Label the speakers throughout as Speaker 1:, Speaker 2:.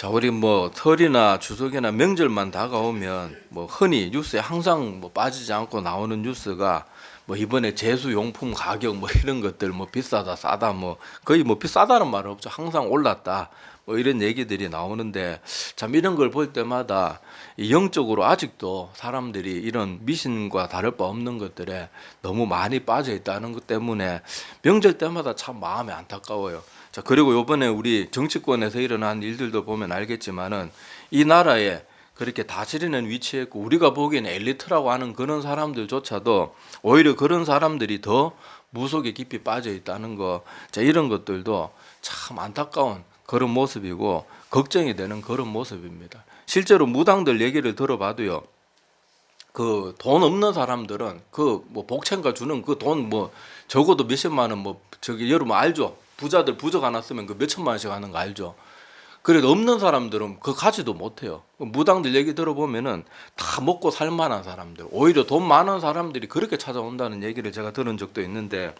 Speaker 1: 자, 우리 뭐 설이나 추석이나 명절만 다가오면 뭐 흔히 뉴스에 항상 뭐 빠지지 않고 나오는 뉴스가 뭐 이번에 제수용품 가격 뭐 이런 것들 뭐 비싸다 싸다 뭐 거의 뭐 비싸다는 말은 없죠. 항상 올랐다 뭐 이런 얘기들이 나오는데 참 이런 걸 볼 때마다 이 영적으로 아직도 사람들이 이런 미신과 다를 바 없는 것들에 너무 많이 빠져 있다는 것 때문에 명절 때마다 참 마음이 안타까워요. 자, 그리고 요번에 우리 정치권에서 일어난 일들도 보면 알겠지만은 이 나라에 그렇게 다스리는 위치에 있고 우리가 보기에는 엘리트라고 하는 그런 사람들조차도 오히려 그런 사람들이 더 무속에 깊이 빠져 있다는 거, 자, 이런 것들도 참 안타까운 그런 모습이고 걱정이 되는 그런 모습입니다. 실제로 무당들 얘기를 들어봐도요. 그 돈 없는 사람들은 그 뭐 복채인가 주는 그 돈 뭐 적어도 몇십만 원 뭐 저기 여러분 알죠? 부자들 부적 하나 쓰면 그 몇천만 원씩 하는 거 알죠? 그래도 없는 사람들은 그 가지도 못해요. 무당들 얘기 들어보면은 다 먹고 살 만한 사람들, 오히려 돈 많은 사람들이 그렇게 찾아온다는 얘기를 제가 들은 적도 있는데,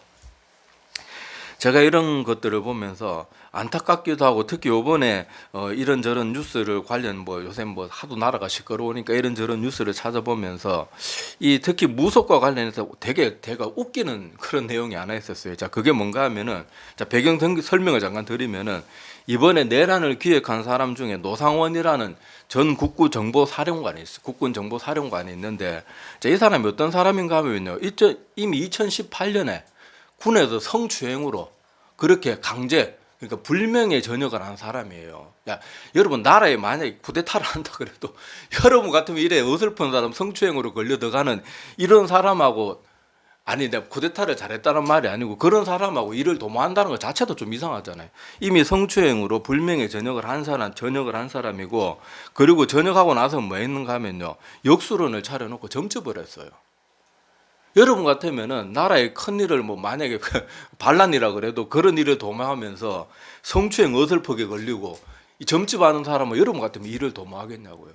Speaker 1: 제가 이런 것들을 보면서 안타깝기도 하고, 특히 요번에 이런저런 뉴스를 관련 뭐 요새 뭐 하도 나라가 시끄러우니까 이런저런 뉴스를 찾아보면서 이 특히 무속과 관련해서 되게 웃기는 그런 내용이 하나 있었어요. 자, 그게 뭔가 하면은, 자, 배경 설명을 잠깐 드리면은, 이번에 내란을 기획한 사람 중에 노상원이라는 전 국군 정보사령관이 있어요. 국군 정보사령관이 있는데, 자, 이 사람이 어떤 사람인가 하면요, 이미 2018년에 군에서 성추행으로 그렇게 강제, 그러니까 불명예 전역을 한 사람이에요. 야, 여러분, 나라에 만약에 쿠데타를 한다 그래도 여러분 같으면 이래 어설픈 사람 성추행으로 걸려 들어가는 이런 사람하고, 아니 내가 쿠데타를 잘했다는 말이 아니고 그런 사람하고 일을 도모한다는 것 자체도 좀 이상하잖아요. 이미 성추행으로 불명예 전역을 한 사람이고, 그리고 전역하고 나서 뭐 했는가 하면요, 역수론을 차려놓고 점집을 했어요. 여러분 같으면은 나라의 큰 일을 뭐 만약에 반란이라 그래도 그런 일을 도모하면서 성추행 어설프게 걸리고 이 점집하는 사람은 여러분 같으면 일을 도모하겠냐고요.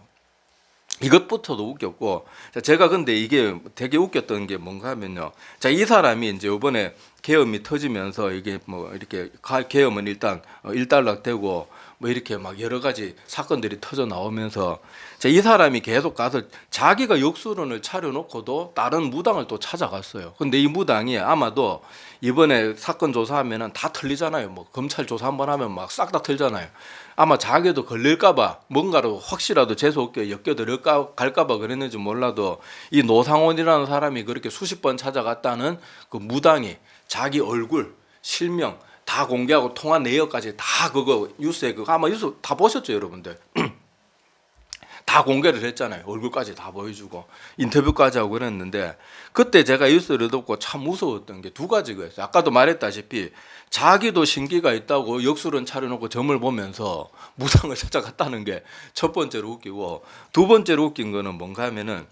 Speaker 1: 이것부터도 웃겼고, 자, 제가 근데 이게 되게 웃겼던 게 뭔가 하면요. 자, 이 사람이 이제 이번에 계엄이 터지면서 이게 뭐 이렇게 계엄은 일단 일단락되고 뭐 이렇게 막 여러 가지 사건들이 터져 나오면서, 자, 이 사람이 계속 가서 자기가 역수론을 차려놓고도 다른 무당을 또 찾아갔어요. 근데 이 무당이 아마도 이번에 사건 조사하면은 다 틀리잖아요. 뭐 검찰 조사 한번 하면 막 싹 다 틀잖아요. 아마 자기도 걸릴까봐 뭔가로 혹시라도 재수없게 엮여들을까 갈까봐 그랬는지 몰라도 이 노상원이라는 사람이 그렇게 수십 번 찾아갔다는 그 무당이 자기 얼굴, 실명 다 공개하고 통화 내역까지 다 그거 뉴스에 그거 아마 뉴스 다 보셨죠, 여러분들? 다 공개를 했잖아요. 얼굴까지 다 보여주고 인터뷰까지 하고 그랬는데, 그때 제가 뉴스를 듣고 참 무서웠던 게 두 가지가 있어요. 아까도 말했다시피 자기도 신기가 있다고 역술은 차려놓고 점을 보면서 무당을 찾아갔다는 게 첫 번째로 웃기고, 두 번째로 웃긴 거는 뭔가 하면은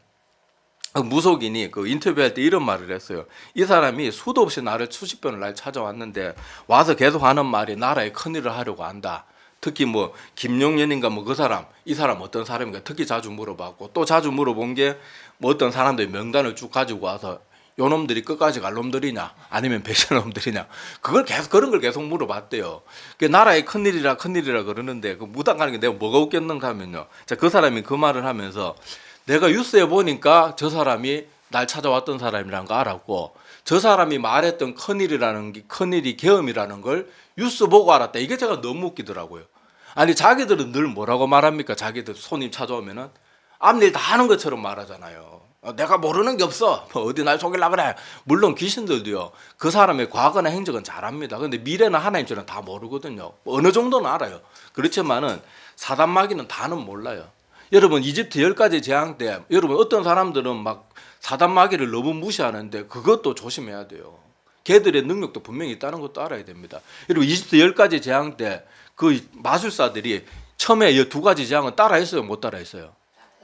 Speaker 1: 무속인이 그 인터뷰할 때 이런 말을 했어요. 이 사람이 수도 없이 나를 수십 번을 날 찾아왔는데 와서 계속 하는 말이 나라에 큰일을 하려고 한다. 특히 뭐 김용현인가 뭐 그 사람, 이 사람 어떤 사람인가 특히 자주 물어봤고, 또 자주 물어본 게 뭐 어떤 사람들이 명단을 쭉 가지고 와서 요 놈들이 끝까지 갈 놈들이냐 아니면 배신 놈들이냐, 그걸 계속 그런 걸 계속 물어봤대요. 그 나라에 큰일이라 그러는데 그 무당 가는 게 내가 뭐가 웃겼는가 하면요. 자, 그 사람이 그 말을 하면서 내가 뉴스에 보니까 저 사람이 날 찾아왔던 사람이라는 거 알았고, 저 사람이 말했던 큰일이 계엄이라는 걸 뉴스 보고 알았다. 이게 제가 너무 웃기더라고요. 아니, 자기들은 늘 뭐라고 말합니까? 자기들 손님 찾아오면은 앞일 다 하는 것처럼 말하잖아요. 내가 모르는 게 없어. 뭐 어디 날 속이려 그래. 물론 귀신들도요, 그 사람의 과거나 행적은 잘합니다. 근데 미래나 하나님처럼 다 모르거든요. 어느 정도는 알아요. 그렇지만은 사단마귀는 다는 몰라요. 여러분, 이집트 10가지 재앙 때 여러분 어떤 사람들은 막 사단마귀를 너무 무시하는데 그것도 조심해야 돼요. 걔들의 능력도 분명히 있다는 것도 알아야 됩니다. 여러분, 이집트 10가지 재앙 때 그 마술사들이 처음에 이 2가지 재앙은 따라했어요, 못 따라했어요?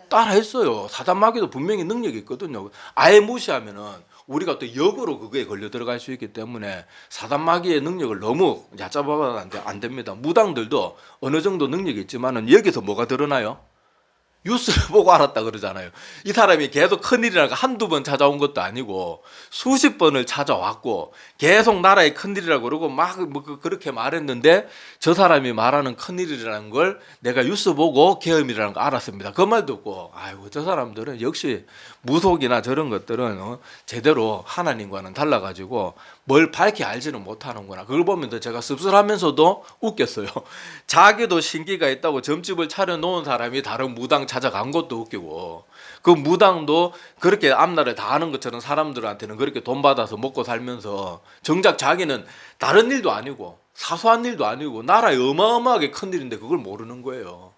Speaker 1: 따라했어요. 사단마귀도 분명히 능력이 있거든요. 아예 무시하면은 우리가 또 역으로 그거에 걸려 들어갈 수 있기 때문에 사단마귀의 능력을 너무 얕잡아봐도 안 됩니다. 무당들도 어느 정도 능력이 있지만은 여기서 뭐가 드러나요? 뉴스를 보고 알았다 그러잖아요. 이 사람이 계속 큰일이라고 한두 번 찾아온 것도 아니고 수십 번을 찾아왔고 계속 나라의 큰일이라고 그러고 막 뭐 그렇게 말했는데 저 사람이 말하는 큰일이라는 걸 내가 뉴스 보고 계엄이라는 거 알았습니다. 그 말 듣고 아이고 저 사람들은 역시 무속이나 저런 것들은 제대로 하나님과는 달라가지고 뭘 밝히 알지는 못하는구나. 그걸 보면서 제가 씁쓸하면서도 웃겼어요. 자기도 신기가 있다고 점집을 차려놓은 사람이 다른 무당 찾아간 것도 웃기고 그 무당도 그렇게 앞날에 다 아는 것처럼 사람들한테는 그렇게 돈 받아서 먹고 살면서 정작 자기는 다른 일도 아니고 사소한 일도 아니고 나라에 어마어마하게 큰 일인데 그걸 모르는 거예요.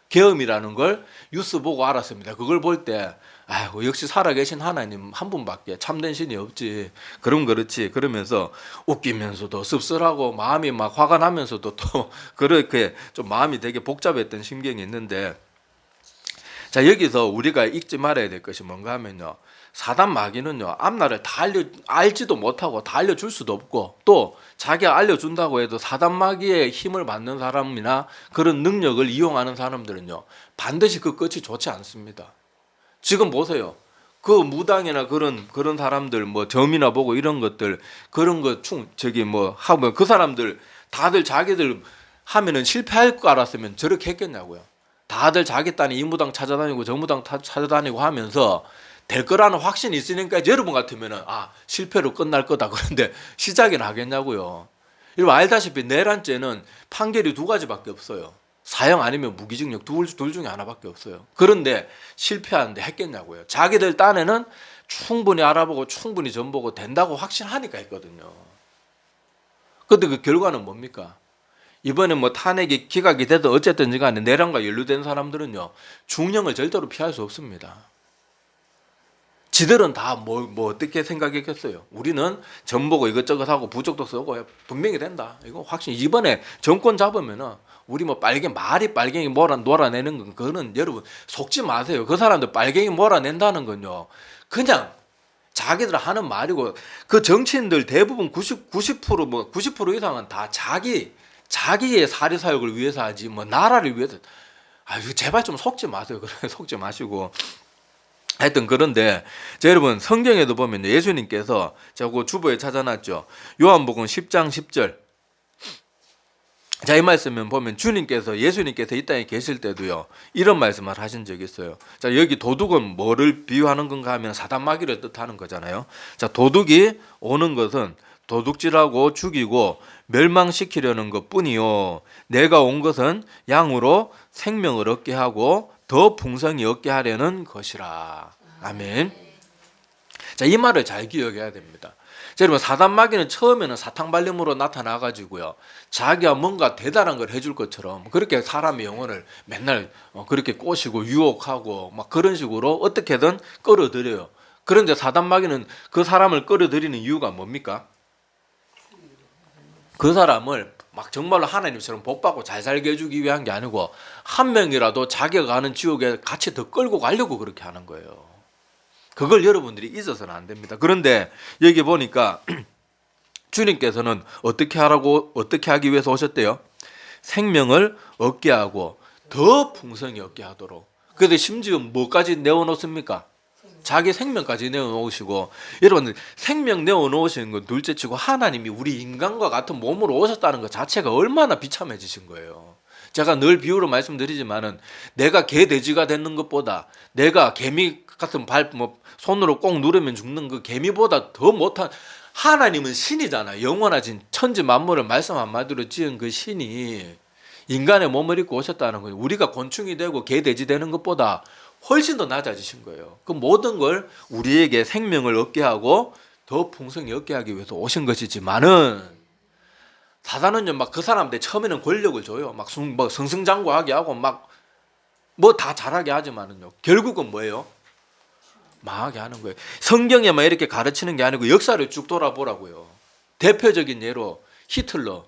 Speaker 1: 계엄이라는 걸 뉴스 보고 알았습니다. 그걸 볼 때 아이고 역시 살아계신 하나님 한 분밖에 참된 신이 없지. 그럼 그렇지. 그러면서 웃기면서도 씁쓸하고 마음이 막 화가 나면서도 또 그렇게 좀 마음이 되게 복잡했던 심경이 있는데 자 여기서 우리가 잊지 말아야 될 것이 뭔가 하면요. 사단 마귀는요. 앞날을 다 알지도 못하고 다 알려줄 수도 없고 또 자기가 알려준다고 해도 사단 마귀의 힘을 받는 사람이나 그런 능력을 이용하는 사람들은요. 반드시 그 끝이 좋지 않습니다. 지금 보세요. 그 무당이나 그런 사람들 뭐 점이나 보고 이런 것들 그런 거 저기 뭐 하면 그 사람들 다들 자기들 하면은 실패할 거 알았으면 저렇게 했겠냐고요. 다들 자기 딴에 이 무당 찾아다니고 저 무당 찾아다니고 하면서 될 거라는 확신이 있으니까 여러분 같으면은 아 실패로 끝날 거다 그런데 시작이나 하겠냐고요. 여러분 알다시피 내란죄는 판결이 두 가지밖에 없어요. 사형 아니면 무기징역 둘 중에 하나밖에 없어요. 그런데 실패하는데 했겠냐고요. 자기들 딴에는 충분히 알아보고 충분히 전보고 된다고 확신하니까 했거든요. 그런데 그 결과는 뭡니까? 이번에 뭐 탄핵이 기각이 돼도 어쨌든지 간에 내란과 연루된 사람들은요. 중형을 절대로 피할 수 없습니다. 지들은 다 뭐 어떻게 생각했겠어요? 우리는 전보고 이것저것 하고 부적도 쓰고 분명히 된다. 이거 확실히 이번에 정권 잡으면은 우리 뭐 말이 빨갱이 몰아내는 건 그거는 여러분 속지 마세요. 그 사람들 빨갱이 몰아낸다는 건요. 그냥 자기들 하는 말이고 그 정치인들 대부분 90% 뭐 90% 이상은 다 자기의 사리사욕을 위해서 하지 뭐 나라를 위해서 아유 제발 좀 속지 마세요. 그래 속지 마시고 하여튼 그런데 자, 여러분 성경에도 보면 예수님께서 저거 주보에 찾아놨죠. 요한복음 10장 10절. 자, 이 말씀을 보면 예수님께서 이 땅에 계실 때도요. 이런 말씀을 하신 적이 있어요. 자, 여기 도둑은 뭐를 비유하는 건가 하면 사단 마귀를 뜻하는 거잖아요. 자, 도둑이 오는 것은 도둑질하고 죽이고 멸망시키려는 것뿐이요. 내가 온 것은 양으로 생명을 얻게 하고 더 풍성히 얻게 하려는 것이라. 아멘. 자, 이 말을 잘 기억해야 됩니다. 자, 여러분 사단 마귀는 처음에는 사탕발림으로 나타나가지고요. 자기가 뭔가 대단한 걸 해줄 것처럼 그렇게 사람의 영혼을 맨날 그렇게 꼬시고 유혹하고 막 그런 식으로 어떻게든 끌어들여요. 그런데 사단 마귀는 그 사람을 끌어들이는 이유가 뭡니까? 그 사람을 막 정말로 하나님처럼 복받고 잘 살게 해주기 위한 게 아니고 한 명이라도 자기가 가는 지옥에 같이 더 끌고 가려고 그렇게 하는 거예요. 그걸 여러분들이 잊어서는 안 됩니다. 그런데 여기 보니까 주님께서는 어떻게 하기 위해서 오셨대요? 생명을 얻게 하고 더 풍성히 얻게 하도록. 그런데 심지어 뭐까지 내어놓습니까? 자기 생명까지 내어놓으시고 여러분 생명 내어놓으시는 건 둘째치고 하나님이 우리 인간과 같은 몸으로 오셨다는 것 자체가 얼마나 비참해지신 거예요. 제가 늘 비유로 말씀드리지만은 내가 개돼지가 되는 것보다 내가 개미 같은 손으로 꼭 누르면 죽는 그 개미보다 더 못한 하나님은 신이잖아요. 영원하신 천지 만물을 말씀 한마디로 지은 그 신이 인간의 몸을 입고 오셨다는 거예요. 우리가 곤충이 되고 개돼지 되는 것보다 훨씬 더 낮아지신 거예요. 그 모든 걸 우리에게 생명을 얻게 하고 더 풍성히 얻게 하기 위해서 오신 것이지만은 사단은요 막 그 사람들 처음에는 권력을 줘요. 막 승승장구하게 하고 막 뭐 다 잘하게 하지만은요 결국은 뭐예요? 망하게 하는 거예요. 성경에만 이렇게 가르치는 게 아니고 역사를 쭉 돌아보라고요. 대표적인 예로 히틀러.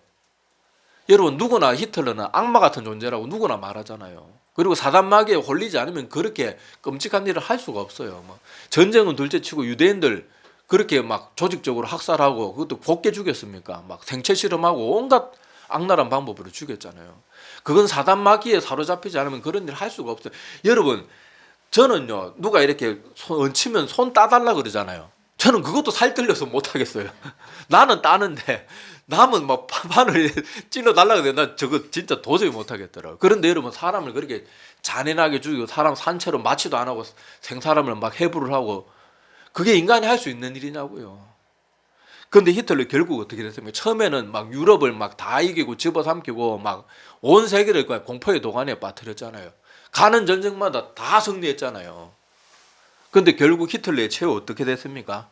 Speaker 1: 여러분 누구나 히틀러는 악마 같은 존재라고 누구나 말하잖아요. 그리고 사단 마귀에 홀리지 않으면 그렇게 끔찍한 일을 할 수가 없어요. 전쟁은 둘째치고 유대인들 그렇게 막 조직적으로 학살하고 그것도 곱게 죽였습니까? 막 생체 실험하고 온갖 악랄한 방법으로 죽였잖아요. 그건 사단 마귀에 사로잡히지 않으면 그런 일을 할 수가 없어요. 여러분, 저는요, 누가 이렇게 얹히면 손 따달라 그러잖아요. 저는 그것도 살뜰려서 못하겠어요. 나는 따는데 남은 막 판을 찔러달라 그래. 나 저거 진짜 도저히 못하겠더라고요. 그런데 여러분, 사람을 그렇게 잔인하게 죽이고 사람 산채로 마취도 안 하고 생사람을 막 해부를 하고, 그게 인간이 할 수 있는 일이냐고요. 근데 히틀러 결국 어떻게 됐습니까? 처음에는 막 유럽을 막 다 이기고 집어삼키고 막 온 세계를 공포의 도가니에 빠뜨렸잖아요. 가는 전쟁마다 다 승리했잖아요. 근데 결국 히틀러의 최후 어떻게 됐습니까?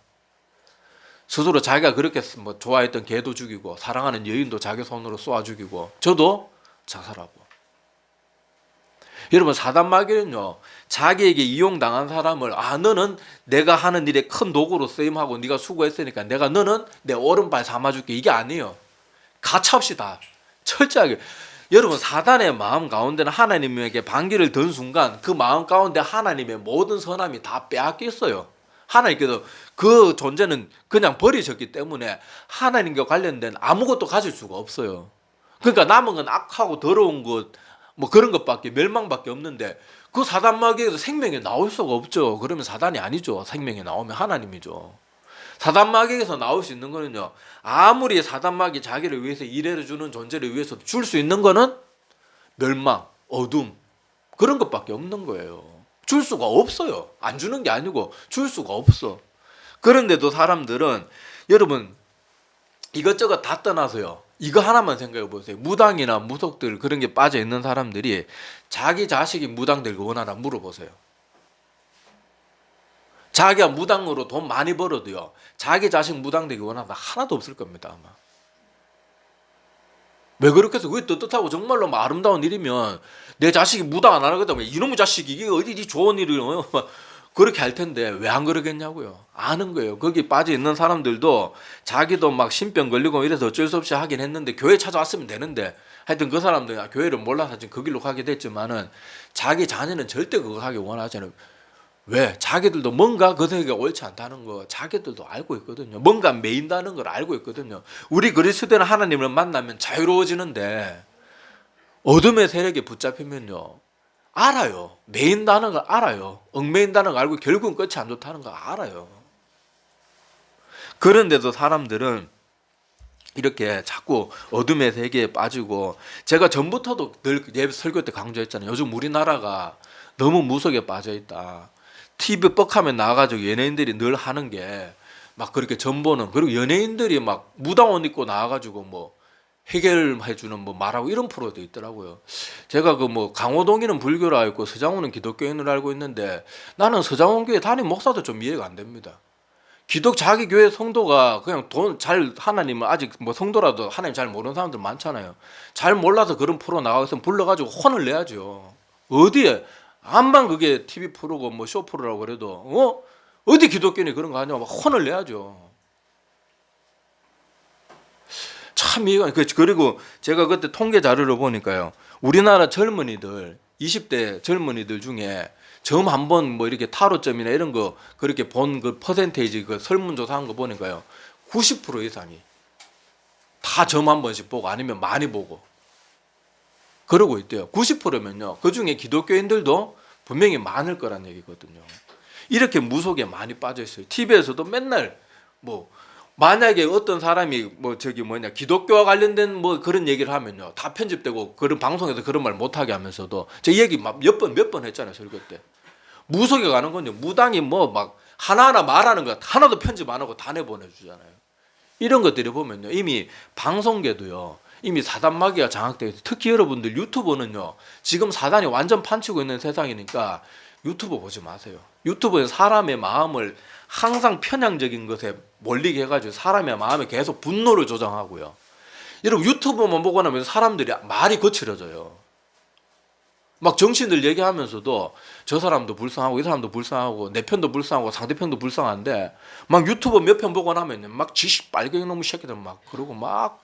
Speaker 1: 스스로 자기가 그렇게 뭐 좋아했던 개도 죽이고 사랑하는 여인도 자기 손으로 쏘아 죽이고 저도 자살하고. 여러분, 사단 마귀는요, 자기에게 이용당한 사람을 너는 내가 하는 일에 큰 도구로 쓰임하고 네가 수고했으니까 내가 너는 내 오른발 삼아줄게, 이게 아니에요. 가차없이 다 철저하게. 여러분, 사단의 마음 가운데는 하나님에게 반기를 든 순간 그 마음 가운데 하나님의 모든 선함이 다 빼앗겼어요. 하나님께서 그 존재는 그냥 버리셨기 때문에 하나님과 관련된 아무것도 가질 수가 없어요. 그러니까 남은 건 악하고 더러운 것, 뭐 그런 것밖에, 멸망밖에 없는데, 그 사단 마귀에서 생명이 나올 수가 없죠. 그러면 사단이 아니죠. 생명이 나오면 하나님이죠. 사단 마귀에서 나올 수 있는 거는요, 아무리 사단 마귀 자기를 위해서 일해를 주는 존재를 위해서 줄 수 있는 거는 멸망, 어둠, 그런 것밖에 없는 거예요. 줄 수가 없어요. 안 주는 게 아니고 줄 수가 없어. 그런데도 사람들은, 여러분, 이것저것 다 떠나서요, 이거 하나만 생각해 보세요. 무당이나 무속들 그런 게 빠져 있는 사람들이 자기 자식이 무당되길 원하나 물어보세요. 자기가 무당으로 돈 많이 벌어도요, 자기 자식 무당되기 원하나 하나도 없을 겁니다, 아마. 왜 그렇게 해서 그게 떳떳하고 정말로 뭐 아름다운 일이면 내 자식이 무당 안 하거든, 이놈의 자식이 이게 어디 좋은 일이에요, 그렇게 할 텐데 왜 안 그러겠냐고요. 아는 거예요. 거기 빠져 있는 사람들도 자기도 막 신병 걸리고 이래서 어쩔 수 없이 하긴 했는데 교회 찾아왔으면 되는데, 하여튼 그 사람들 교회를 몰라서 지금 그 길로 가게 됐지만은 자기 자녀는 절대 그거 하기 원하지 않아요. 왜? 자기들도 뭔가 그 세계가 옳지 않다는 거 자기들도 알고 있거든요. 뭔가 매인다는 걸 알고 있거든요. 우리 그리스도는 하나님을 만나면 자유로워지는데 어둠의 세력에 붙잡히면요, 알아요. 매인다는 걸 알아요. 얽매인다는 걸 알고 결국은 끝이 안 좋다는 걸 알아요. 그런데도 사람들은 이렇게 자꾸 어둠의 세계에 빠지고, 제가 전부터도 늘 예배 설교 때 강조했잖아요. 요즘 우리나라가 너무 무속에 빠져 있다. TV 뻑하면 나와가지고 연예인들이 늘 하는 게 막 그렇게 전보는, 그리고 연예인들이 막 무당 옷 입고 나와가지고 뭐 해결해주는 뭐 말하고 이런 프로도 있더라고요. 제가 그 뭐 강호동이는 불교로 알고 있고 서장훈은 기독교인으로 알고 있는데, 나는 서장훈 교회 담임 목사도 좀 이해가 안 됩니다. 자기 교회 성도가 그냥 하나님을 아직 뭐 성도라도 하나님 잘 모르는 사람들 많잖아요. 잘 몰라서 그런 프로 나가서 불러가지고 혼을 내야죠. 어디에? 암만 그게 TV 프로고 뭐 쇼 프로라고 그래도 어디 기독교인이 그런 거 하냐고 막 혼을 내야죠. 참 이해가. 그리고 제가 그때 통계 자료를 보니까요, 우리나라 젊은이들 20대 젊은이들 중에 점 한 번 뭐 이렇게 타로점이나 이런 거 그렇게 본 그 퍼센테이지 그 설문조사한 거 보니까요, 90% 이상이 다 점 한 번씩 보고 아니면 많이 보고 그러고 있대요. 90%면요 그 중에 기독교인들도 분명히 많을 거란 얘기거든요. 이렇게 무속에 많이 빠져 있어요. TV에서도 맨날 뭐 만약에 어떤 사람이 뭐 기독교와 관련된 뭐 그런 얘기를 하면요, 다 편집되고 그런 방송에서 그런 말 못하게 하면서도 제 얘기 막 몇 번 했잖아요, 설교 때. 무속에 가는 건요, 무당이 뭐 막 하나하나 말하는 거 하나도 편집 안 하고 다 내보내주잖아요. 이런 것들이 보면요, 이미 방송계도요, 이미 사단 마귀가 장악되어 있어요. 특히 여러분들 유튜브는요, 지금 사단이 완전 판치고 있는 세상이니까 유튜브 보지 마세요. 유튜브는 사람의 마음을 항상 편향적인 것에 몰리게 해가지고 사람의 마음에 계속 분노를 조장하고요. 여러분, 유튜브만 보고 나면 사람들이 말이 거칠어져요. 막 정신들 얘기하면서도 저 사람도 불쌍하고 이 사람도 불쌍하고 내 편도 불쌍하고 상대편도 불쌍한데, 막 유튜브 몇 편 보고 나면 막 지식 빨갱이 놈의 새끼들 막 그러고 막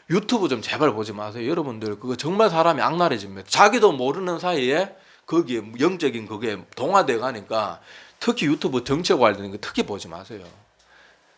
Speaker 1: 유튜브 좀 제발 보지 마세요. 여러분들 그거 정말 사람이 악랄해집니다. 자기도 모르는 사이에 거기에 영적인 그게 동화돼 가니까, 특히 유튜브 정치와 관련된 거 특히 보지 마세요.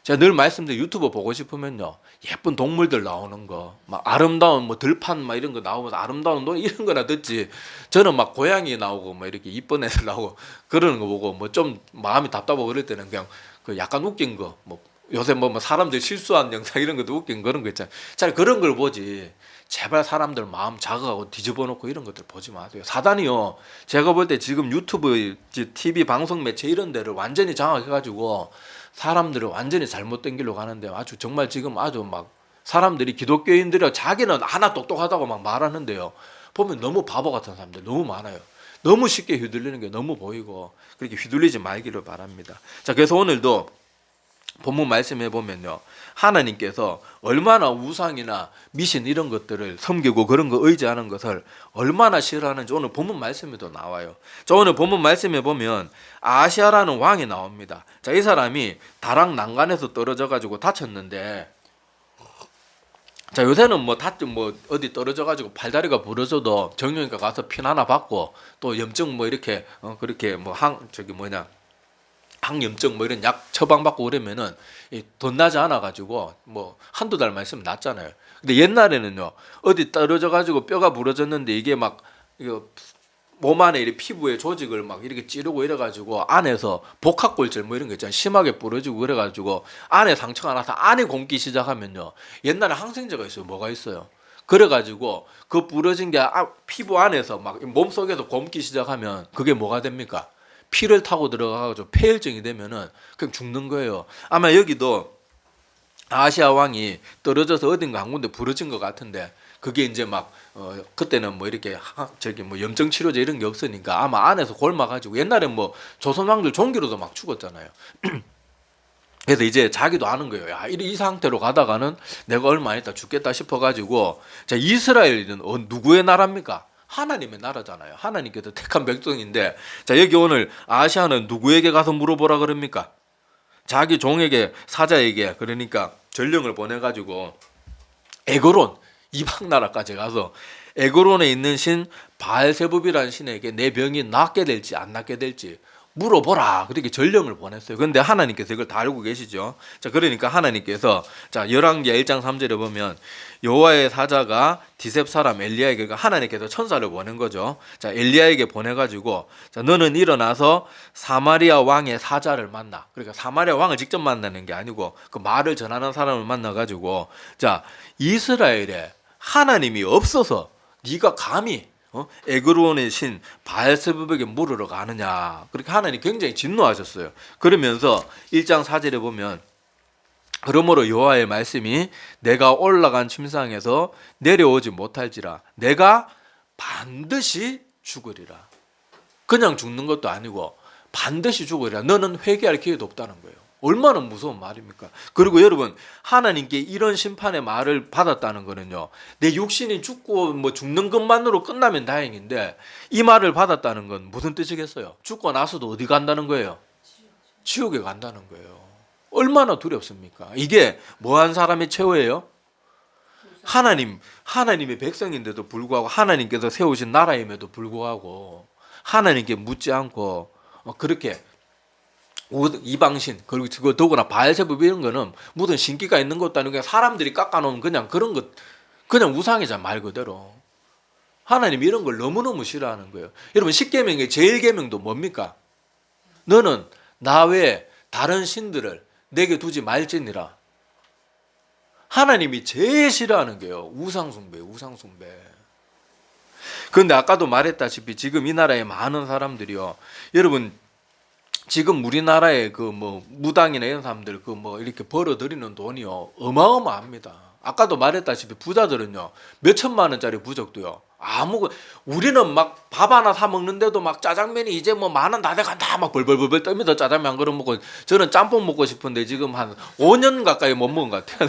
Speaker 1: 제가 늘 말씀드린 유튜브 보고 싶으면요, 예쁜 동물들 나오는 거, 막 아름다운 뭐 들판 막 이런 거 나오면서 아름다운 노래 이런 거나 듣지. 저는 막 고양이 나오고 뭐 이렇게 이쁜 애들 나오고 그러는 거 보고 뭐 좀 마음이 답답하고 그럴 때는 그냥 그 약간 웃긴 거, 뭐 요새 뭐 사람들 실수한 영상 이런 것도 웃긴 그런 거 있잖아요. 잘 그런 걸 보지. 제발 사람들 마음 자극하고 뒤집어 놓고 이런 것들 보지 마세요. 사단이요, 제가 볼 때 지금 유튜브, TV 방송 매체 이런 데를 완전히 장악해가지고 사람들을 완전히 잘못된 길로 가는데, 아주 정말 지금 아주 막 사람들이 기독교인들이 자기는 하나 똑똑하다고 막 말하는데요, 보면 너무 바보 같은 사람들 너무 많아요. 너무 쉽게 휘둘리는 게 너무 보이고, 그렇게 휘둘리지 말기를 바랍니다. 자, 그래서 오늘도 본문 말씀해 보면요, 하나님께서 얼마나 우상이나 미신 이런 것들을 섬기고 그런 거 의지하는 것을 얼마나 싫어하는지 오늘 본문 말씀에도 나와요. 자, 오늘 본문 말씀에 보면 아시아라는 왕이 나옵니다. 자, 이 사람이 다락 난간에서 떨어져 가지고 다쳤는데, 자, 요새는 뭐 어디 떨어져 가지고 팔다리가 부러져도 정형외과 가서 핀 하나 받고 또 염증 뭐 이렇게 그렇게 뭐 항염증 뭐 이런 약 처방받고 그러면은 돈 나지 않아 가지고 뭐 한두 달만 있으면 낫잖아요. 근데 옛날에는요, 어디 떨어져 가지고 뼈가 부러졌는데 이게 막 이거 몸 안에 이렇게 피부에 조직을 막 이렇게 찌르고 이래 가지고 안에서 복합골절 뭐 이런 거 있잖아요. 심하게 부러지고 그래 가지고 안에 상처가 나서 안에 곰기 시작하면요, 옛날에 항생제가 있어요. 뭐가 있어요? 그래 가지고 그 부러진 게 피부 안에서 막 몸속에서 곰기 시작하면 그게 뭐가 됩니까? 피를 타고 들어가가지고 폐혈증이 되면은 그냥 죽는 거예요. 아마 여기도 아시아 왕이 떨어져서 어딘가 한 군데 부러진 것 같은데, 그게 이제 막 그때는 뭐 이렇게 뭐 염증 치료제 이런 게 없으니까 아마 안에서 골마가지고, 옛날에 뭐 조선 왕들 종기로도 막 죽었잖아요. 그래서 이제 자기도 아는 거예요. 야, 이 상태로 가다가는 내가 얼마 안 있다 죽겠다 싶어가지고, 자, 이스라엘은 누구의 나라입니까? 하나님의 나라잖아요. 하나님께서 택한 백성인데, 자, 여기 오늘 아시아는 누구에게 가서 물어보라 그럽니까? 자기 종에게, 사자에게, 그러니까 전령을 보내가지고 에그론, 이방 나라까지 가서 에그론에 있는 신 바알세붑이라는 신에게 내 병이 낫게 될지 안 낫게 될지 물어보라, 그렇게 전령을 보냈어요. 그런데 하나님께서 이걸 다 알고 계시죠. 자, 그러니까 하나님께서, 자, 열왕기하 1장 3절에 보면 여호와의 사자가 디셉 사람 엘리야에게, 하나님께서 천사를 보낸 거죠. 자, 엘리야에게 보내가지고, 자, 너는 일어나서 사마리아 왕의 사자를 만나. 그러니까 사마리아 왕을 직접 만나는 게 아니고 그 말을 전하는 사람을 만나가지고, 자, 이스라엘에 하나님이 없어서 네가 감히 에그론의 신 바알세붑에게 물으러 가느냐, 그렇게 하나님 굉장히 진노하셨어요. 그러면서 1장 4절에 보면 그러므로 여호와의 말씀이 내가 올라간 침상에서 내려오지 못할지라 내가 반드시 죽으리라. 그냥 죽는 것도 아니고 반드시 죽으리라. 너는 회개할 기회도 없다는 거예요. 얼마나 무서운 말입니까? 그리고 여러분, 하나님께 이런 심판의 말을 받았다는 거는요, 내 육신이 죽고 뭐 죽는 것만으로 끝나면 다행인데, 이 말을 받았다는 건 무슨 뜻이겠어요? 죽고 나서도 어디 간다는 거예요? 지옥에 간다는 거예요. 얼마나 두렵습니까? 이게 뭐한 사람의 최후예요? 하나님의 백성인데도 불구하고, 하나님께서 세우신 나라임에도 불구하고 하나님께 묻지 않고 그렇게 이방신, 그리고 더구나 바알세붑 이런 거는 무슨 신기가 있는 것도 아니고 그냥 사람들이 깎아놓은 그냥 그런 것, 그냥 우상이자 말 그대로. 하나님 이런 걸 너무너무 싫어하는 거예요. 여러분, 십계명의 제일 계명도 뭡니까? 너는 나 외에 다른 신들을 내게 두지 말지니라. 하나님이 제일 싫어하는 게요, 우상숭배예요. 우상숭배. 그런데 아까도 말했다시피 지금 이 나라의 많은 사람들이요, 여러분, 지금 우리나라의 그 뭐 무당이나 이런 사람들 그 뭐 이렇게 벌어들이는 돈이요, 어마어마합니다. 아까도 말했다시피 부자들은요, 몇 천만 원짜리 부적도요, 우리는 막 밥 하나 사 먹는데도 막 짜장면이 이제 뭐 10,000원 다 돼간다 막 벌벌벌 떨면서 짜장면 한 그릇 먹고, 저는 짬뽕 먹고 싶은데 지금 한 5년 가까이 못 먹은 것 같아요.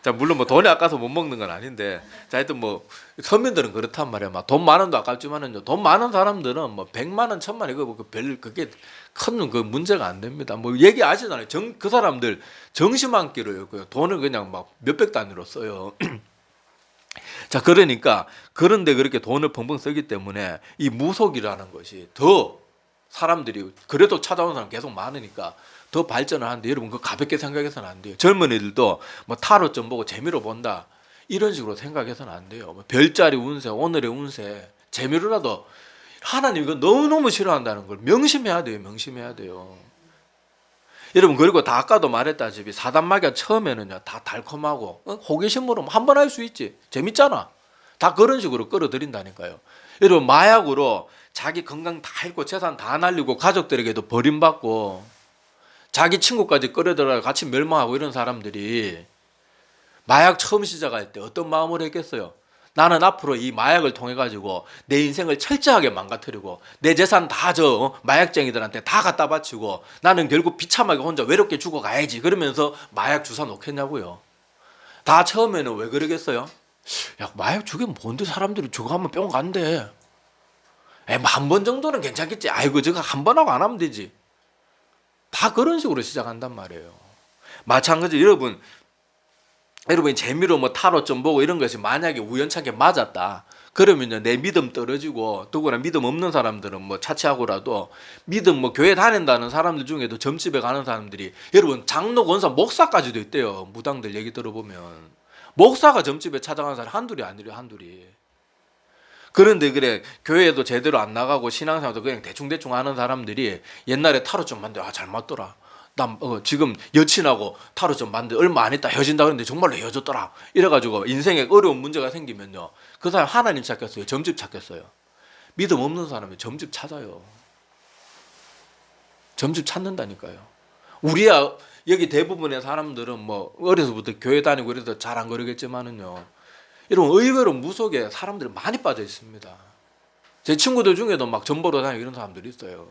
Speaker 1: 자, 물론 뭐 돈이 아까서 못 먹는 건 아닌데, 자, 하여튼 뭐 서민들은 그렇단 말이야. 막 돈 많은 도 아깝지만은요, 돈 많은 사람들은 뭐 100만 원, 1000만 원 이거 뭐 그게 큰 그 문제가 안 됩니다. 뭐 얘기하시잖아요. 그 사람들 정심한끼로요, 그 돈을 그냥 막 몇백 단위로 써요. 자, 그러니까 그런데 그렇게 돈을 펑펑 쓰기 때문에 이 무속이라는 것이 더 사람들이 그래도 찾아오는 사람 계속 많으니까 더 발전을 하는데 여러분 그거 가볍게 생각해서는 안 돼요. 젊은 애들도 뭐 타로 좀 보고 재미로 본다 이런 식으로 생각해서는 안 돼요. 뭐 별자리 운세, 오늘의 운세 재미로라도 하나님 이거 너무너무 싫어한다는 걸 명심해야 돼요. 명심해야 돼요. 여러분 그리고 다 아까도 말했다시피 사단마귀가 처음에는요 다 달콤하고 호기심으로 한 번 할 수 있지 재밌잖아. 다 그런 식으로 끌어들인다니까요. 여러분 마약으로 자기 건강 다 잃고 재산 다 날리고 가족들에게도 버림받고 자기 친구까지 끌어들여 같이 멸망하고 이런 사람들이 마약 처음 시작할 때 어떤 마음으로 했겠어요? 나는 앞으로 이 마약을 통해 가지고 내 인생을 철저하게 망가뜨리고 내 재산 다 저 마약쟁이들한테 다 갖다 바치고 나는 결국 비참하게 혼자 외롭게 죽어가야지 그러면서 마약 주사 놓겠냐고요. 다 처음에는 왜 그러겠어요? 야 마약 죽이면 뭔데 사람들이 저거 하면 병 간대. 한 번 정도는 괜찮겠지. 아이고 저거 한 번 하고 안 하면 되지. 다 그런 식으로 시작한단 말이에요. 마찬가지로 여러분이 재미로 뭐 타로 좀 보고 이런 것이 만약에 우연찮게 맞았다. 그러면요 내 믿음 떨어지고 더구나 믿음 없는 사람들은 뭐 차치하고라도 믿음 뭐 교회 다닌다는 사람들 중에도 점집에 가는 사람들이 여러분 장로 권사 목사까지도 있대요. 무당들 얘기 들어보면 목사가 점집에 찾아가는 사람 한둘이 아니래요. 한둘이. 그런데 그래 교회에도 제대로 안 나가고 신앙생활도 그냥 대충대충 하는 사람들이 옛날에 타로 좀 만들어 잘 맞더라. 나 지금 여친하고 타로 좀 만들 얼마 안 있다 헤어진다 그랬는데 정말로 헤어졌더라. 이래가지고 인생에 어려운 문제가 생기면요 그 사람 하나님 찾겠어요? 점집 찾겠어요? 믿음 없는 사람이 점집 찾아요. 점집 찾는다니까요. 우리야 여기 대부분의 사람들은 뭐 어려서부터 교회 다니고 그래서 잘 안 그러겠지만은요 이런 의외로 무속에 사람들이 많이 빠져 있습니다. 제 친구들 중에도 막 전보러 다니고 이런 사람들이 있어요.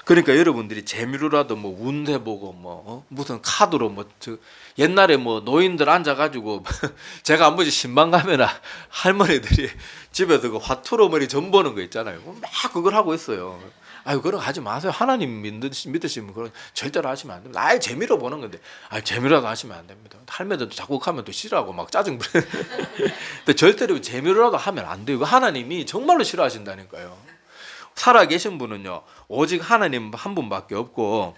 Speaker 1: 그러니까 여러분들이 재미로라도 뭐 운세 보고 뭐 무슨 카드로 뭐 옛날에 뭐 노인들 앉아가지고 제가 한 번씩 신방 가면 할머니들이 집에서 그 화투로 머리 점 보는 거 있잖아요. 막 그걸 하고 있어요. 아유 그런 거 하지 마세요. 하나님 믿으시면 그런 절대로 하시면 안 됩니다. 아예 재미로 보는 건데 재미로라도 하시면 안 됩니다. 할매들도 자꾸 하면 또 싫어하고 막 짜증 부려. 근데 절대로 재미로라도 하면 안 돼요. 하나님이 정말로 싫어하신다니까요. 살아계신 분은요 오직 하나님 한 분밖에 없고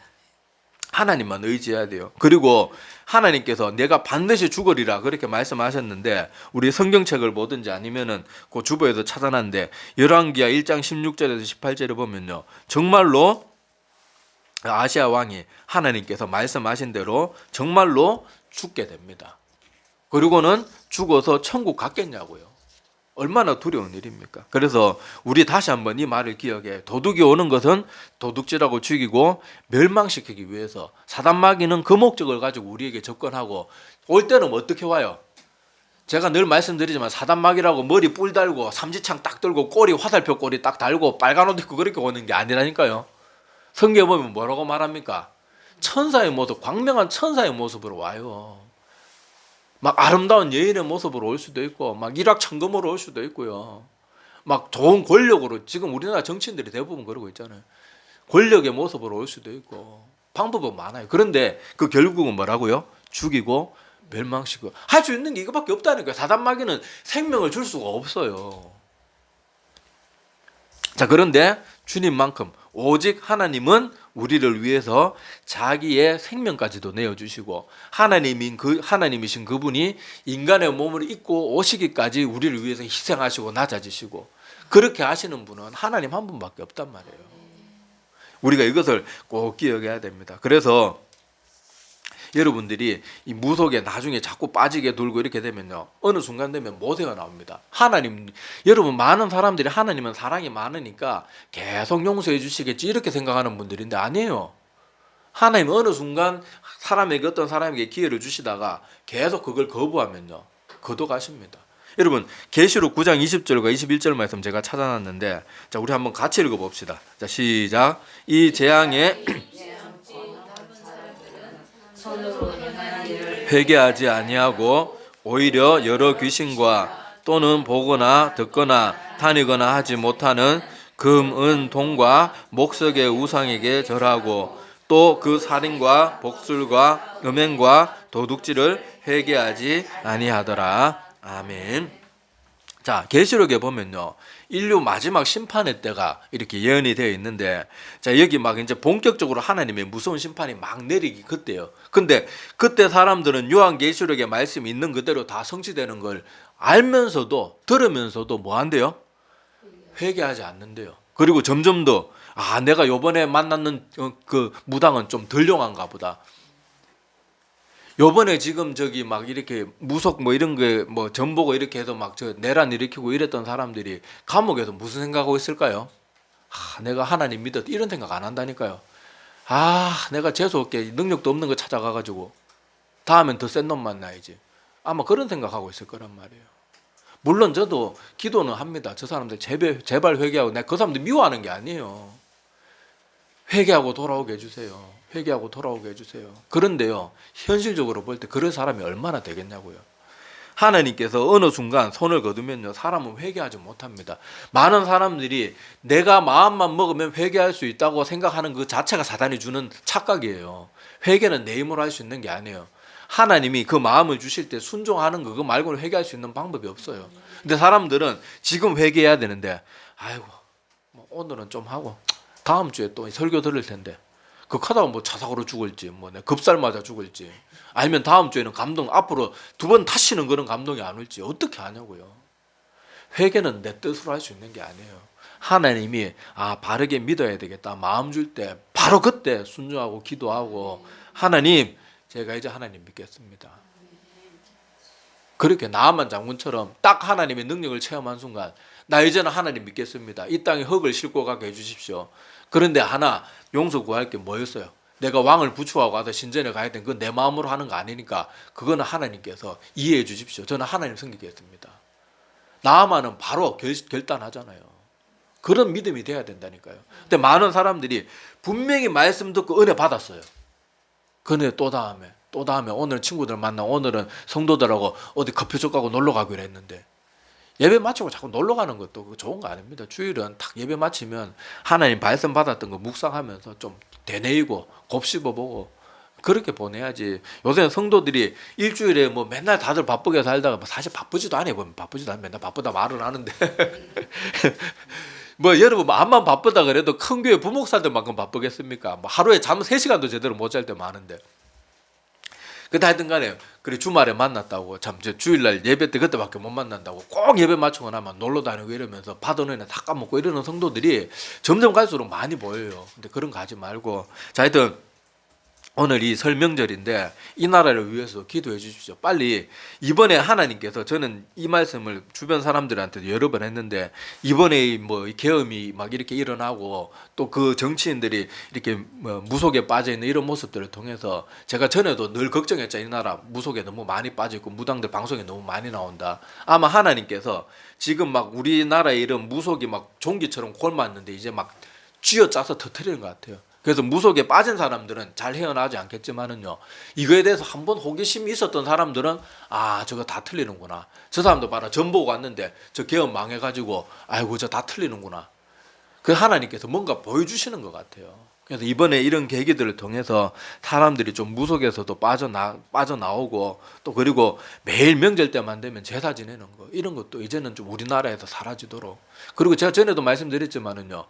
Speaker 1: 하나님만 의지해야 돼요. 그리고 하나님께서 내가 반드시 죽으리라 그렇게 말씀하셨는데 우리 성경책을 보든지 아니면은 그 주보에도 찾아놨는데 열왕기하 1장 16절에서 18절에 보면요 정말로 아시아 왕이 하나님께서 말씀하신 대로 정말로 죽게 됩니다. 그리고는 죽어서 천국 갔겠냐고요. 얼마나 두려운 일입니까? 그래서 우리 다시 한번 이 말을 기억해. 도둑이 오는 것은 도둑질하고 죽이고 멸망시키기 위해서 사단마귀는 그 목적을 가지고 우리에게 접근하고 올 때는 어떻게 와요? 제가 늘 말씀드리지만 사단마귀라고 머리 뿔 달고 삼지창 딱 들고 꼬리 화살표 꼬리 딱 달고 빨간 옷 입고 그렇게 오는 게 아니라니까요. 성경에 보면 뭐라고 말합니까? 천사의 모습, 광명한 천사의 모습으로 와요. 막 아름다운 여인의 모습으로 올 수도 있고 막 일확천금으로 올 수도 있고요. 막 좋은 권력으로 지금 우리나라 정치인들이 대부분 그러고 있잖아요. 권력의 모습으로 올 수도 있고 방법은 많아요. 그런데 그 결국은 뭐라고요? 죽이고 멸망시키고 할 수 있는 게 이거밖에 없다니까요. 사단마귀는 생명을 줄 수가 없어요. 자 그런데 주님만큼 오직 하나님은 우리를 위해서 자기의 생명까지도 내어주시고 하나님이신 그분이 인간의 몸을 입고 오시기까지 우리를 위해서 희생하시고 낮아지시고 그렇게 하시는 분은 하나님 한 분밖에 없단 말이에요. 우리가 이것을 꼭 기억해야 됩니다. 그래서 여러분들이 이 무속에 나중에 자꾸 빠지게 돌고 이렇게 되면요 어느 순간 되면 모세가 나옵니다. 하나님 여러분 많은 사람들이 하나님은 사랑이 많으니까 계속 용서해 주시겠지 이렇게 생각하는 분들인데 아니에요. 하나님 어느 순간 사람에게 어떤 사람에게 기회를 주시다가 계속 그걸 거부하면요 거둬가십니다. 여러분 계시록 9장 20절과 21절 말씀 제가 찾아놨는데 자 우리 한번 같이 읽어봅시다. 자 시작. 이 재앙에 회개하지 아니하고 오히려 여러 귀신과 또는 보거나 듣거나 다니거나 하지 못하는 금, 은, 동과 목석의 우상에게 절하고 또 그 살인과 복술과 음행과 도둑질을 회개하지 아니하더라. 아멘. 자, 계시록에 보면요, 인류 마지막 심판의 때가 이렇게 예언이 되어 있는데, 자, 여기 막 이제 본격적으로 하나님의 무서운 심판이 막 내리기 그때요. 근데 그때 사람들은 요한계시록의 말씀이 있는 그대로 다 성취되는 걸 알면서도, 들으면서도 뭐 한대요? 회개하지 않는데요. 그리고 점점 더, 아, 내가 요번에 만났는 그 무당은 좀 덜 용한가 보다. 요번에 지금 저기 막 이렇게 무속 뭐 이런 게 뭐 전보고 이렇게 해서 막 저 내란 일으키고 이랬던 사람들이 감옥에서 무슨 생각하고 있을까요? 아, 내가 하나님 믿었 이런 생각 안 한다니까요. 아, 내가 재수 없게 능력도 없는 거 찾아가가지고 다음엔 더 센 놈 만나야지. 아마 그런 생각하고 있을 거란 말이에요. 물론 저도 기도는 합니다. 저 사람들 제발 회개하고, 내가 그 사람들 미워하는 게 아니에요. 회개하고 돌아오게 해주세요. 회개하고 돌아오게 해주세요. 그런데요, 현실적으로 볼 때 그럴 사람이 얼마나 되겠냐고요. 하나님께서 어느 순간 손을 거두면요, 사람은 회개하지 못합니다. 많은 사람들이 내가 마음만 먹으면 회개할 수 있다고 생각하는 그 자체가 사단이 주는 착각이에요. 회개는 내 힘으로 할 수 있는 게 아니에요. 하나님이 그 마음을 주실 때 순종하는 거, 그거 말고는 회개할 수 있는 방법이 없어요. 근데 사람들은 지금 회개해야 되는데, 아이고, 뭐 오늘은 좀 하고 다음 주에 또 설교 들을 텐데, 그 하다가 뭐 자석으로 죽을지, 뭐 급살 맞아 죽을지, 아니면 다음 주에는 감동, 앞으로 두 번 다시는 그런 감동이 안 올지 어떻게 하냐고요. 회개는 내 뜻으로 할 수 있는 게 아니에요. 하나님이 아, 바르게 믿어야 되겠다 마음 줄 때 바로 그때 순종하고 기도하고, 하나님, 제가 이제 하나님 믿겠습니다. 그렇게 나아만 장군처럼 딱 하나님의 능력을 체험한 순간, 나 이제는 하나님 믿겠습니다. 이 땅에 흙을 싣고 가게 해주십시오. 그런데 하나 용서 구할 게 뭐였어요? 내가 왕을 부추하고 가서 신전에 가야 되는 그건 내 마음으로 하는 거 아니니까 그거는 하나님께서 이해해 주십시오. 저는 하나님 섬기겠습니다. 나아만은 바로 결단하잖아요. 그런 믿음이 돼야 된다니까요. 근데 많은 사람들이 분명히 말씀 듣고 은혜 받았어요. 그런데 또 다음에 오늘 친구들 만나, 오늘은 성도들하고 어디 커피숍 가고 놀러 가기로 했는데, 예배 마치고 자꾸 놀러 가는 것도 좋은 거 아닙니다. 주일은 딱 예배 마치면 하나님 말씀 받았던 거 묵상하면서 좀 되뇌이고 곱씹어보고 그렇게 보내야지. 요새는 성도들이 일주일에 뭐 맨날 다들 바쁘게 살다가 뭐 사실 바쁘지도 않아요. 보면 바쁘지도 않아요. 맨날 바쁘다 말은 하는데 뭐 여러분 암만 바쁘다 그래도 큰 교회 부목사들만큼 바쁘겠습니까? 뭐 하루에 잠 3시간도 제대로 못 잘 때 많은데. 근데 하여튼 간에 그래 주말에 만났다고, 참 저 주일날 예배 때 그때밖에 못 만난다고 꼭 예배 마치고 나면 놀러 다니고 이러면서 받은 은혜 다 까먹고 이러는 성도들이 점점 갈수록 많이 보여요. 근데 그런 거 하지 말고, 자, 하여튼 오늘 이 설 명절인데 이 나라를 위해서 기도해 주십시오. 빨리. 이번에 하나님께서, 저는 이 말씀을 주변 사람들한테도 여러 번 했는데, 이번에 뭐 계엄이 막 이렇게 일어나고 또 그 정치인들이 이렇게 뭐 무속에 빠져 있는 이런 모습들을 통해서 제가 전에도 늘 걱정했죠. 이 나라 무속에 너무 많이 빠져 있고 무당들 방송에 너무 많이 나온다. 아마 하나님께서 지금 막 우리나라에 이런 무속이 막 종기처럼 골맞는데 이제 막 쥐어짜서 터뜨리는 것 같아요. 그래서 무속에 빠진 사람들은 잘 헤어나지 않겠지만은요, 이거에 대해서 한번 호기심이 있었던 사람들은 아, 저거 다 틀리는구나. 저 사람도 봐라, 전 보고 왔는데 저 계엄 망해가지고 아이고 저 다 틀리는구나. 그 하나님께서 뭔가 보여주시는 것 같아요. 그래서 이번에 이런 계기들을 통해서 사람들이 좀 무속에서도 빠져나오고, 또 그리고 매일 명절 때만 되면 제사 지내는 거, 이런 것도 이제는 좀 우리나라에서 사라지도록. 그리고 제가 전에도 말씀드렸지만은요,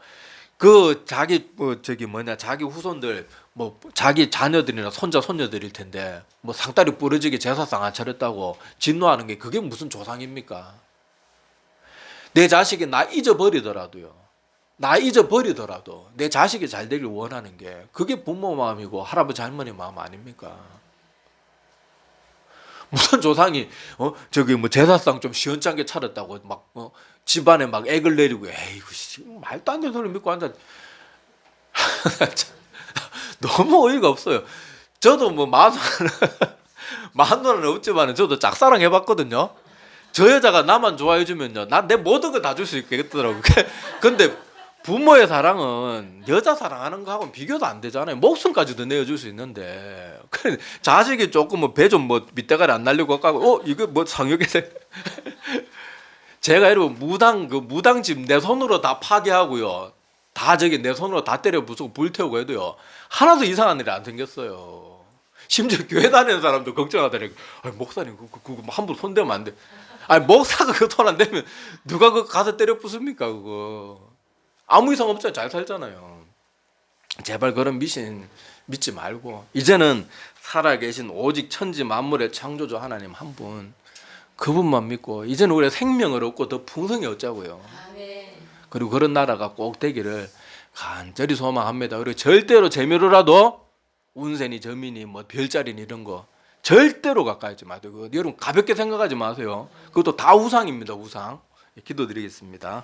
Speaker 1: 그 자기 자기 후손들 뭐 자기 자녀들이나 손자손녀들일 텐데 뭐 상다리 부러지게 제사상 안 차렸다고 진노하는 게 그게 무슨 조상입니까? 내 자식이 나 잊어버리더라도 내 자식이 잘 되길 원하는 게 그게 부모 마음이고 할아버지 할머니 마음 아닙니까? 무슨 조상이 저기 뭐 제사상 좀 시원찮게 차렸다고 막 집안에 막 액을 내리고, 에이구 말도 안 되는 소리 믿고 앉아. 너무 어이가 없어요. 저도 뭐 마누라는 없지만 저도 짝사랑 해봤거든요. 저 여자가 나만 좋아해주면요, 난 내 모든 걸 다 줄 수 있겠더라고. 근데 부모의 사랑은 여자 사랑하는 거하고는 비교도 안 되잖아요. 목숨까지도 내어줄 수 있는데, 자식이 조금 뭐 배 좀 뭐 밑대가리 안 날리고 가고 이거 뭐 상역에서 제가 여러분 무당집 내 손으로 다 파괴하고요, 다 저기 내 손으로 다 때려 부수고 불태우고 해도요, 하나도 이상한 일이 안 생겼어요. 심지어 교회 다니는 사람도 걱정하더라고요. 목사님 그거 함부로 손대면 안 돼. 아니 목사가 그 돈 안 되면 누가 그 가서 때려 부숩니까 그거. 아무 이상 없잖아요. 잘 살잖아요. 제발 그런 미신 믿지 말고 이제는 살아계신 오직 천지 만물의 창조주 하나님 한 분, 그분만 믿고 이제는 우리가 생명을 얻고 더 풍성히 얻자고요.
Speaker 2: 아멘.
Speaker 1: 그리고 그런 나라가 꼭 되기를 간절히 소망합니다. 그리고 절대로 재미로라도 운세니 저미니 뭐 별자리니 이런 거 절대로 가까이 하지 마세요. 그거 여러분 가볍게 생각하지 마세요. 그것도 다 우상입니다. 우상. 기도드리겠습니다.